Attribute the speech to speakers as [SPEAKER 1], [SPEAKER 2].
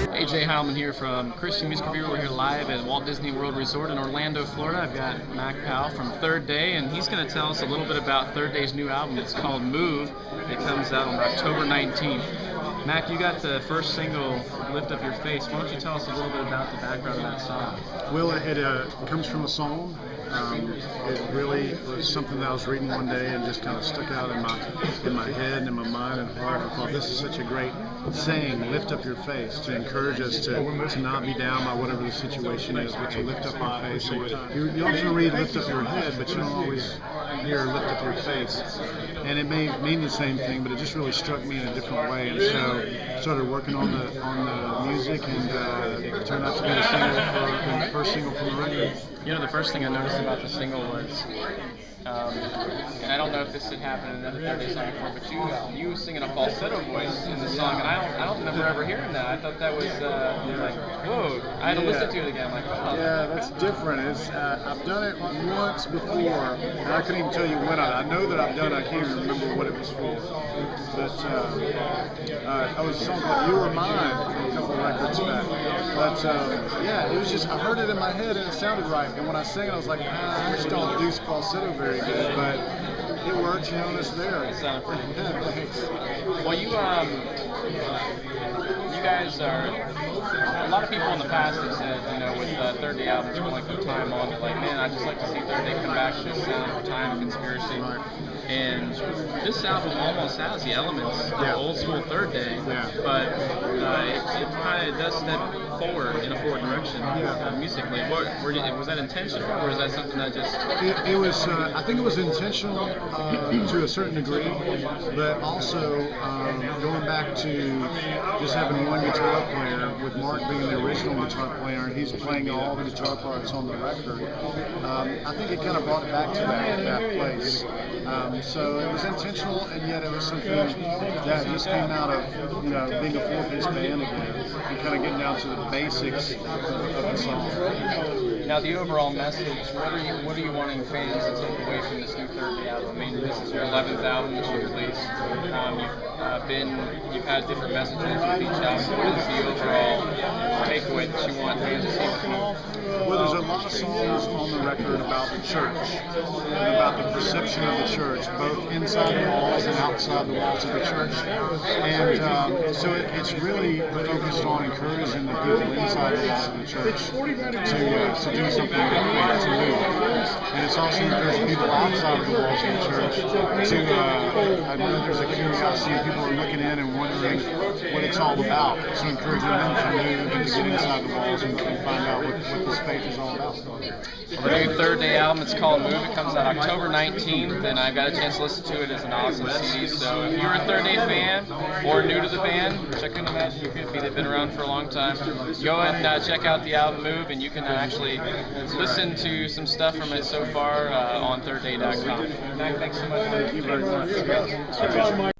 [SPEAKER 1] AJ Heilman here from Christian Music Review. We're here live at Walt Disney World Resort in Orlando, Florida. I've got Mac Powell from Third Day, and he's going to tell us a little bit about Third Day's new album. It's called Move. It comes out on October 19th. Mac, you got the first single, Lift Up Your Face. Why don't you tell us a little bit about the background of that song?
[SPEAKER 2] Well, it comes from a song. It really was something that I was reading one day and just kind of stuck out in my head and in my mind and heart. I thought this is such a great saying, lift up your face, to encourage us to not be down by whatever the situation is, but to lift up your face. And you often read lift up your head, but you don't always hear lift up your face. And it may mean the same thing, but it just really struck me in a different way. And so started working on the music, and it turned out to be the first single from the record.
[SPEAKER 1] You know, the first thing I noticed about the single was, and I don't know if this had happened in another Third Day song before, but you singing a falsetto voice in the song, and I don't remember ever hearing that. I thought that was like, whoa! I had to listen to it again. I'm like, oh.
[SPEAKER 2] Yeah, that's different. I've done it once before, and I couldn't even tell you when. I know that I've done it. I can't even remember what it was for. But I was a song called "You Were Mine" from a couple of records back. But yeah, it was just, I heard it in my head and it sounded right. And when I sang it, I was like, I just don't do falsetto very good, but it works, you know, and it's there.
[SPEAKER 1] It sounded pretty good.
[SPEAKER 2] Yeah, thanks.
[SPEAKER 1] Well, you guys are, a lot of people in the past have said, you know, with Third Day albums from like the time on, they're like, man, I'd just like to see Third Day come back to this sound for Time and Conspiracy.
[SPEAKER 2] Right.
[SPEAKER 1] And this album almost has the elements of old school Third Day, but it kind of does step forward in a forward direction musically. Was that intentional, or is that something that just...
[SPEAKER 2] It was, I think it was intentional to a certain degree, but also going back to just having one guitar player, with Mark being the original guitar player, and he's playing all the guitar parts on the record. I think it kind of brought it back to that place. So it was intentional, and yet it was something that just came out of, you know, being a four-piece band again, and kind of getting down to the basics of the song.
[SPEAKER 1] Now, the overall message, what are you wanting fans to take away from this new Third Day album? I mean, this is your 11th album that you released. You've had different messages with each album. What is the overall takeaway that you want fans to see?
[SPEAKER 2] Well, there's a lot of songs on the record about the church and about the perception of the church, both inside the walls and outside the walls of the church. And so it's really focused on encouraging the people inside the walls of the church to do something different, to move. And it's also encouraging people outside of the walls of the church to, I know there's a curiosity, people are looking in and wondering what it's all about. So encouraging them to move and to get inside the walls and find out what this faith is all about.
[SPEAKER 1] The new Third Day album, it's called Move. It comes out October 19th, and I've got a chance to listen to it. It's an awesome CD. So if you're a Third Day fan or new to the band, which I couldn't imagine you could be, they've been around for a long time, go and check out the album Move, and you can actually listen to some stuff from it so far on thirdday.com. Thanks so much.
[SPEAKER 2] Thank you very much.